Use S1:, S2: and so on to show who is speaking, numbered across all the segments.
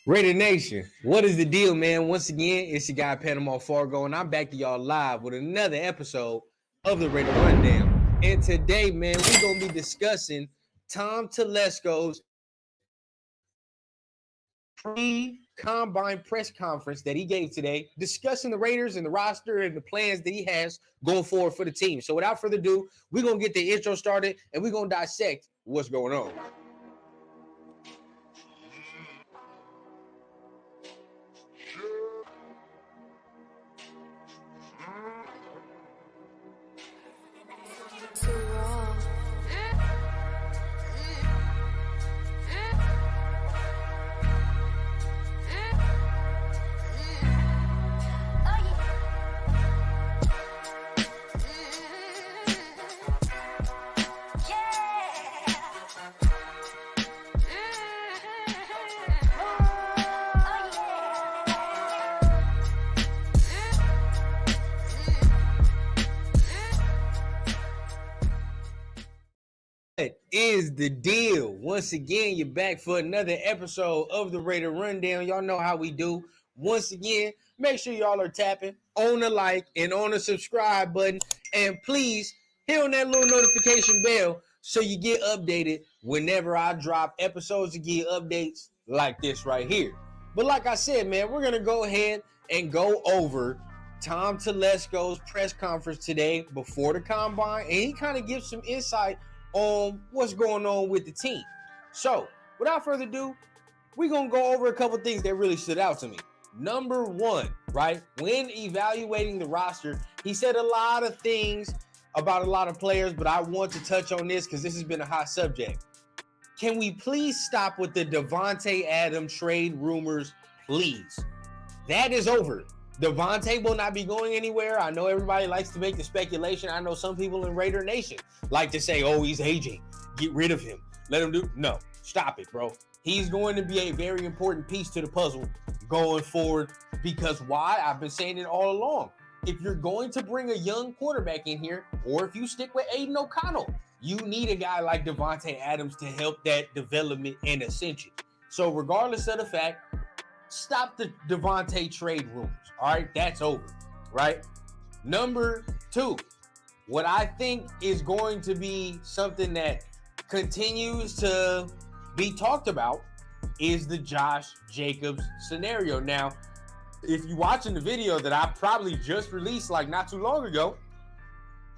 S1: Raider Nation, what is the deal, man? Once again, it's your guy Panama Fargo, and I'm back to y'all live with another episode of the Raider Rundown. And today, man, we're going to be discussing Tom Telesco's pre-combine press conference that he gave today, discussing the Raiders and the roster and the plans that he has going forward for the team. So without further ado, we're going to get the intro started, and we're going to dissect what's going on. What is the deal? Once again, you're back for another episode of the Raider Rundown. Y'all know how we do. Once again, make sure y'all are tapping on the like and on the subscribe button. And please hit on that little notification bell so you get updated whenever I drop episodes to get updates like this right here. But like I said, man, we're going to go ahead and go over Tom Telesco's press conference today before the combine. And he kind of gives some insight on what's going on with the team. So, without further ado, we're going to go over a couple things that really stood out to me. Number one, right, when evaluating the roster, he said a lot of things about a lot of players, but I want to touch on this because this has been a hot subject. Can we please stop with the Davante Adams trade rumors, please? That is over. Davante will not be going anywhere. I know everybody likes to make the speculation. I know some people in Raider Nation like to say, oh, he's aging. Get rid of him. Let him do. No, stop it, bro. He's going to be a very important piece to the puzzle going forward because why? I've been saying it all along. If you're going to bring a young quarterback in here, or if you stick with Aiden O'Connell, you need a guy like Davante Adams to help that development and ascension. So regardless of the fact, stop the Davante trade rumors. All right, that's over, right? Number two, what I think is going to be something that continues to be talked about is the Josh Jacobs scenario. Now, if you're watching the video that I probably just released like not too long ago,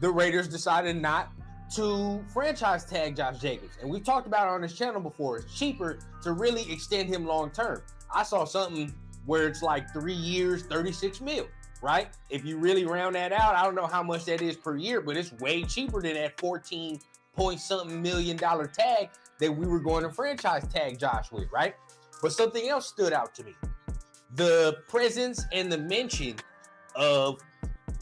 S1: the Raiders decided not to franchise tag Josh Jacobs. And we've talked about it on this channel before. It's cheaper to really extend him long term. I saw something where it's like 3 years, 36 mil, right? If you really round that out, I don't know how much that is per year, but it's way cheaper than that 14 point something million dollar tag that we were going to franchise tag Josh with, right? But something else stood out to me. The presence and the mention of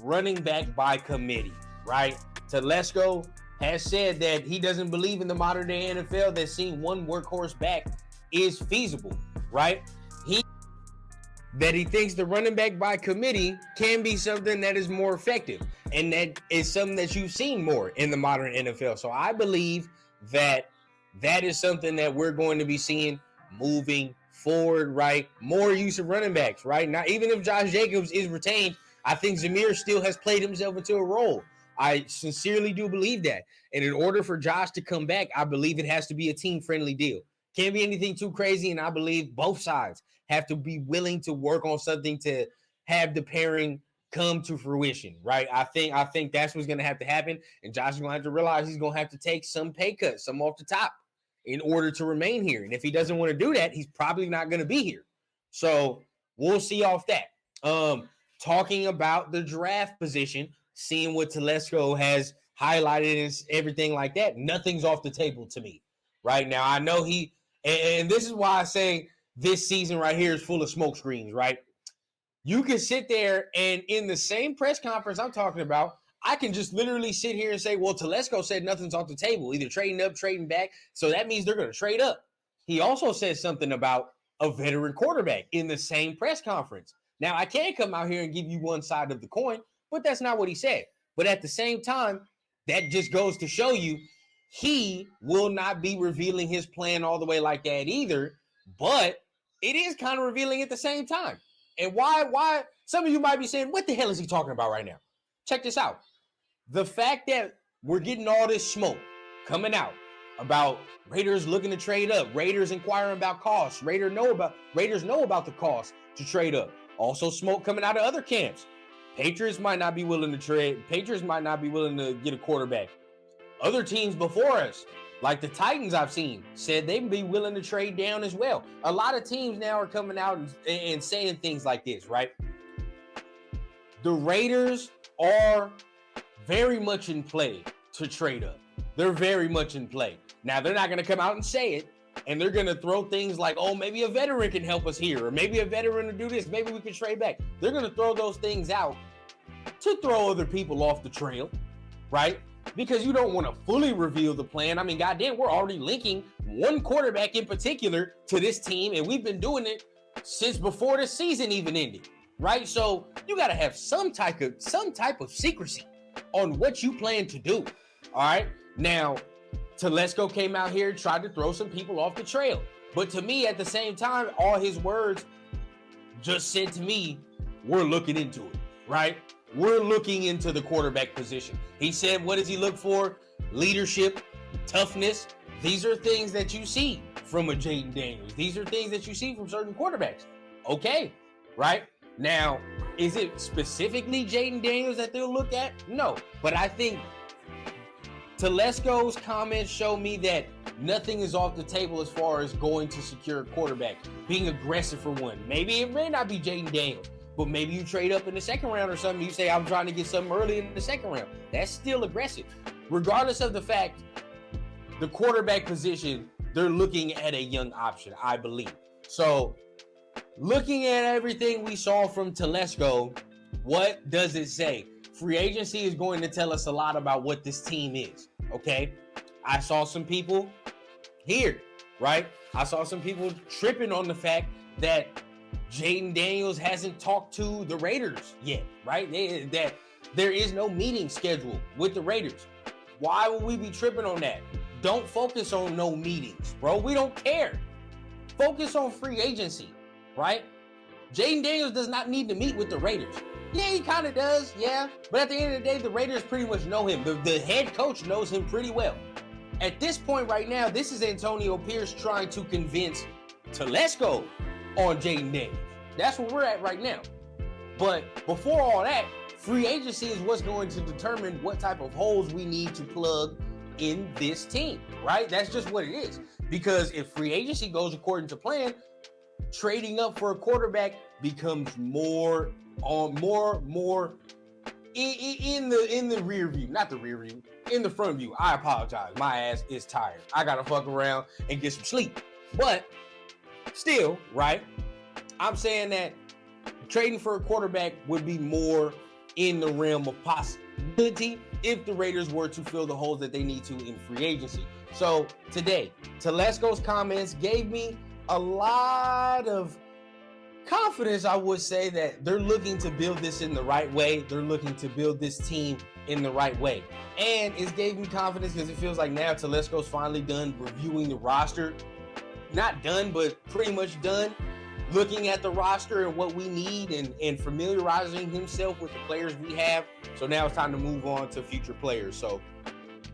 S1: running back by committee, right? Telesco has said that he doesn't believe in the modern day NFL that seeing one workhorse back is feasible, right? He thinks the running back by committee can be something that is more effective, and that is something that you've seen more in the modern NFL. So I believe that is something that we're going to be seeing moving forward, right? More use of running backs, right? Now, even if Josh Jacobs is retained, I think Zamir still has played himself into a role. I sincerely do believe that. And in order for Josh to come back, I believe it has to be a team-friendly deal. Can't be anything too crazy, and I believe both sides have to be willing to work on something to have the pairing come to fruition, right? I think that's what's going to have to happen, and Josh is going to have to realize he's going to have to take some pay cuts, some off the top, in order to remain here. And if he doesn't want to do that, he's probably not going to be here. So we'll see off that. Talking about the draft position, seeing what Telesco has highlighted and everything like that, nothing's off the table to me right now. I know and this is why I say this season right here is full of smoke screens, right? You can sit there and in the same press conference I'm talking about, I can just literally sit here and say, well, Telesco said nothing's off the table, either trading up, trading back. So that means they're going to trade up. He also said something about a veteran quarterback in the same press conference. Now, I can't come out here and give you one side of the coin, but that's not what he said. But at the same time, that just goes to show you he will not be revealing his plan all the way like that either. But it is kind of revealing at the same time. And why? Some of you might be saying, what the hell is he talking about right now? Check this out. The fact that we're getting all this smoke coming out about Raiders looking to trade up, Raiders inquiring about costs, Raiders know about the cost to trade up. Also smoke coming out of other camps. Patriots might not be willing to trade. Patriots might not be willing to get a quarterback. Other teams before us, like the Titans I've seen, said they'd be willing to trade down as well. A lot of teams now are coming out and saying things like this, right? The Raiders are very much in play to trade up. They're very much in play. Now, they're not going to come out and say it, and they're going to throw things like, oh, maybe a veteran can help us here, or maybe a veteran to do this, maybe we can trade back. They're going to throw those things out to throw other people off the trail, right? Because you don't want to fully reveal the plan. I mean, goddamn, we're already linking one quarterback in particular to this team, and we've been doing it since before the season even ended, right? So you got to have some type of secrecy on what you plan to do, all right? Now, Telesco came out here, tried to throw some people off the trail. But to me, at the same time, all his words just said to me, we're looking into it, right? We're looking into the quarterback position. He said, what does he look for? Leadership, toughness. These are things that you see from a Jayden Daniels. These are things that you see from certain quarterbacks. Okay, right? Now, is it specifically Jayden Daniels that they'll look at? No, but I think Telesco's comments show me that nothing is off the table as far as going to secure a quarterback, being aggressive for one. Maybe it may not be Jayden Daniels, but maybe you trade up in the second round or something. You say, I'm trying to get something early in the second round. That's still aggressive. Regardless of the fact, the quarterback position, they're looking at a young option, I believe. So looking at everything we saw from Telesco, what does it say? Free agency is going to tell us a lot about what this team is, okay? I saw some people here, right? I saw some people tripping on the fact that Jayden Daniels hasn't talked to the Raiders yet, right? That there is no meeting scheduled with the Raiders. Why would we be tripping on that? Don't focus on no meetings, bro. We don't care. Focus on free agency, right? Jayden Daniels does not need to meet with the Raiders. Yeah, he kind of does, yeah. But at the end of the day, the Raiders pretty much know him. The head coach knows him pretty well. At this point right now, this is Antonio Pierce trying to convince Telesco on Jayden Daniels. That's where we're at right now. But before all that, free agency is what's going to determine what type of holes we need to plug in this team, right? That's just what it is. Because if free agency goes according to plan, trading up for a quarterback becomes more in the rear view, not the rear view, in the front view. I apologize. My ass is tired. I gotta fuck around and get some sleep. But still, right? I'm saying that trading for a quarterback would be more in the realm of possibility if the Raiders were to fill the holes that they need to in free agency. So today, Telesco's comments gave me a lot of confidence, I would say, that they're looking to build this in the right way. They're looking to build this team in the right way. And it gave me confidence because it feels like now Telesco's finally done reviewing the roster. Not done, but pretty much done. Looking at the roster and what we need and familiarizing himself with the players we have. So now it's time to move on to future players. So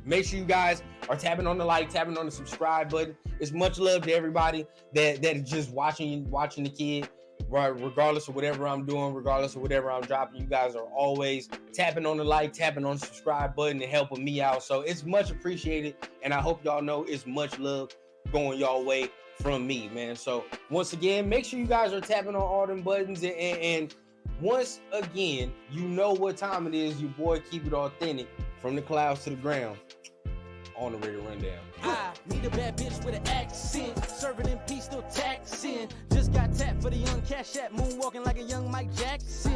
S1: make sure you guys are tapping on the like, tapping on the subscribe button. It's much love to everybody that is just watching the kid. Right, regardless of whatever I'm doing, regardless of whatever I'm dropping, you guys are always tapping on the like, tapping on the subscribe button and helping me out. So it's much appreciated, and I hope y'all know it's much love going y'all way from me, man. So once again, make sure you guys are tapping on all them buttons, and once again, you know what time it is. Your boy Keep It Authentic, from the clouds to the ground, on the Raider Rundown.
S2: I need a bad bitch with an accent, serving in peace, still taxing. Just got tapped for the young cash app, moonwalking like a young Mike Jackson.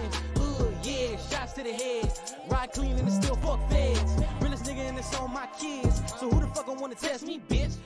S2: Yeah, shots to the head, ride clean and it's still fuck feds. Realest nigga and it's on my kids, so who the fuck I wanna test me, bitch?